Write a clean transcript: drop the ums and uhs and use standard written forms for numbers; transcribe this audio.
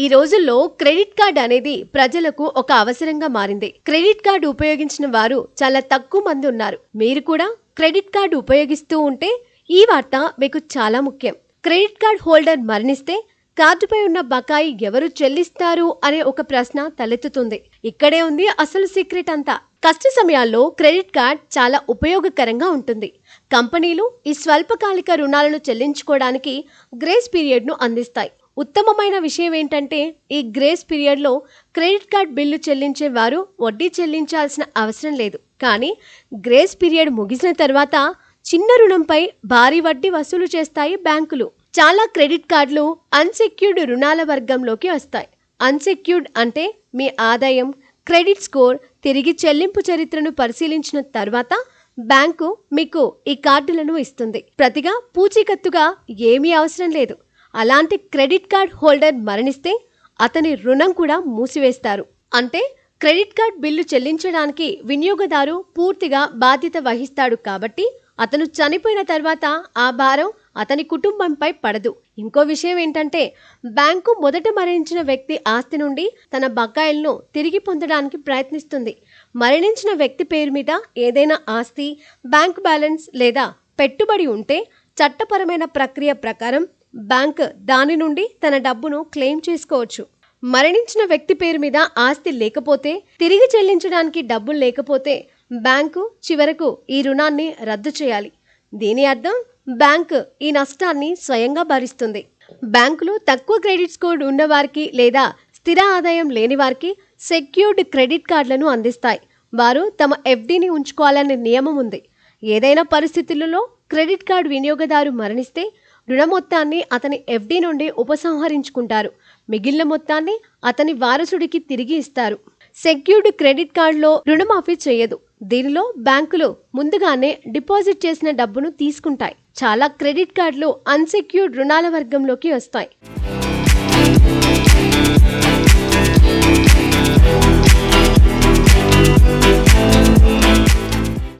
ఈ రోజుల్లో credit card అనేది ప్రజలకు ఒక అవసరంగా మారింది. క్రెడిట్ కార్డు ఉపయోగించిన వారు చాలా తక్కువ మంది ఉన్నారు. మీరు కూడా క్రెడిట్ కార్డు ఉపయోగిస్తూ ఉంటే ఈ వార్త మీకు చాలా ముఖ్యం. క్రెడిట్ కార్డ్ హోల్డర్ మరణిస్తే కార్డుపై ఉన్న బకాయి ఎవరు చెల్లిస్తారు అనే ఒక ప్రశ్న తలెత్తుతుంది. ఇక్కడే ఉంది అసలు సీక్రెట్ అంతా. కష్ట సమయాల్లో క్రెడిట్ కార్డ్ చాలా ఉపయోగకరంగా ఉంటుంది. కంపెనీలు ఈ స్వల్పకాలిక రుణాలను చెల్లించుకోవడానికి గ్రేస్ పీరియడ్ను అందిస్తాయి. ఉత్తమమైన విషయం ఏంటంటే ఈ గ్రేస్ పీరియడ్లో క్రెడిట్ కార్డ్ బిల్లు చెల్లించే వారు వడ్డీ చెల్లించాల్సిన అవసరం లేదు. కానీ గ్రేస్ పీరియడ్ ముగిసిన తర్వాత చిన్న రుణంపై భారీ వడ్డీ వసూలు చేస్తాయి బ్యాంకులు. చాలా క్రెడిట్ కార్డులు అన్సెక్యూర్డ్ రుణాల వర్గంలోకి వస్తాయి. అన్సెక్యూర్డ్ అంటే మీ ఆదాయం, క్రెడిట్ స్కోర్, తిరిగి చెల్లింపు చరిత్రను పరిశీలించిన తర్వాత బ్యాంకు మీకు ఈ కార్డులను ఇస్తుంది. ప్రతిగా పూచీకత్తుగా ఏమీ అవసరం లేదు. అలాంటి క్రెడిట్ కార్డ్ హోల్డర్ మరణిస్తే అతని రుణం కూడా మూసివేస్తారు. అంటే క్రెడిట్ కార్డ్ బిల్లు చెల్లించడానికి వినియోగదారు పూర్తిగా బాధ్యత వహిస్తాడు. కాబట్టి అతను చనిపోయిన తర్వాత ఆ భారం అతని కుటుంబంపై పడదు. ఇంకో విషయం ఏంటంటే బ్యాంకు మొదట మరణించిన వ్యక్తి ఆస్తి నుండి తన బకాయిలను తిరిగి పొందడానికి ప్రయత్నిస్తుంది. మరణించిన వ్యక్తి పేరు మీద ఏదైనా ఆస్తి, బ్యాంక్ బ్యాలెన్స్ లేదా పెట్టుబడి ఉంటే చట్టపరమైన ప్రక్రియ ప్రకారం బ్యాంక్ దాని నుండి తన డబ్బును క్లెయిమ్ చేసుకోవచ్చు. మరణించిన వ్యక్తి పేరు మీద ఆస్తి లేకపోతే, తిరిగి చెల్లించడానికి డబ్బులు లేకపోతే బ్యాంకు చివరకు ఈ రుణాన్ని రద్దు చేయాలి. దీని అర్థం బ్యాంకు ఈ నష్టాన్ని స్వయంగా భరిస్తుంది. బ్యాంకులు తక్కువ క్రెడిట్ స్కోర్ ఉన్నవారికి లేదా స్థిర ఆదాయం లేని వారికి సెక్యూర్డ్ క్రెడిట్ కార్డులను అందిస్తాయి. వారు తమ ఎఫ్డీని ఉంచుకోవాలనే నియమం ఉంది. ఏదైనా పరిస్థితులలో క్రెడిట్ కార్డు వినియోగదారు మరణిస్తే రుణ మొత్తాన్ని అతని ఎఫ్డీ నుండి ఉపసంహరించుకుంటారు. మిగిలిన మొత్తాన్ని అతని వారసుడికి తిరిగి ఇస్తారు. సెక్యూర్డ్ క్రెడిట్ కార్డులో రుణమాఫీ చేయదు. దీనిలో బ్యాంకులు ముందుగానే డిపాజిట్ చేసిన డబ్బును తీసుకుంటాయి. చాలా క్రెడిట్ కార్డులు అన్సెక్యూర్డ్ రుణాల వర్గంలోకి వస్తాయి.